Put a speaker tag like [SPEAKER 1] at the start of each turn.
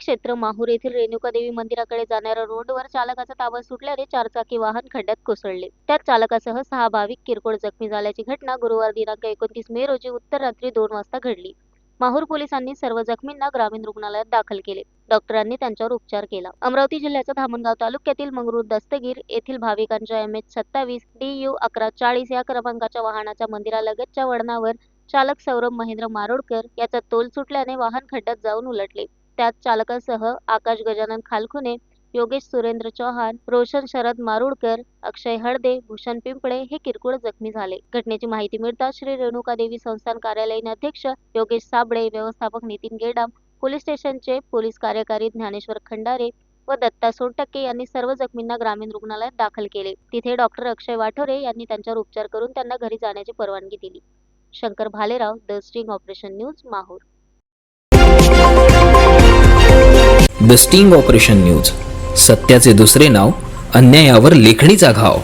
[SPEAKER 1] क्षेत्र माहूर येथील रेणुकादेवी मंदिराकडे जाणाऱ्या रोडवर चालकाचा ताबा सुटल्याने चारचाकी वाहन खड्ड्यात कोसळले. त्यात चालकासह 6 भाविक किरकोळ जखमी झाल्याची घटना गुरुवार दिनांक 29 मे रोजी उत्तर रात्री 2 वाजता घडली. माहूर पोलिसांनी सर्व जखमींना ग्रामीण रुग्णालयात दाखल केले. डॉक्टरांनी त्यांच्यावर उपचार केला. अमरावती जिल्ह्याच्या धामणगाव तालुक्यातील मंगरूळ दस्तगीर येथील भाविकांच्या MH27 DU 1140 या क्रमांकाच्या वाहनाच्या मंदिरालगतच्या वळणावर चालक सौरभ महेंद्र मारोडकर याचा तोल सुटल्याने वाहन खड्ड्यात जाऊन उलटले. त्यात चालकासह आकाश गजानन खालखुने, योगेश सुरेंद्र चौहान, रोशन शरद मारुडकर, अक्षय हळदे, भूषण पिंपळे हे किरकोळ जखमी झाले. घटनेची माहिती मिळताच श्री रेणुकादेवी संस्थान कार्यालयीन अध्यक्ष योगेश साबळे, व्यवस्थापक नितीन गेडाम, पोलीस स्टेशनचे पोलीस कार्यकारी ज्ञानेश्वर खंडारे व दत्ता सोनटक्के यांनी सर्व जखमींना ग्रामीण रुग्णालयात दाखल केले. तिथे डॉक्टर अक्षय वाठोरे यांनी त्यांच्यावर उपचार करून त्यांना घरी जाण्याची परवानगी दिली. Shankar Bhalerao, the sting operation news, Mahur.
[SPEAKER 2] The sting operation news, सत्याचे दुसरे नाव, अन्यायावर लेखणीचा घाव.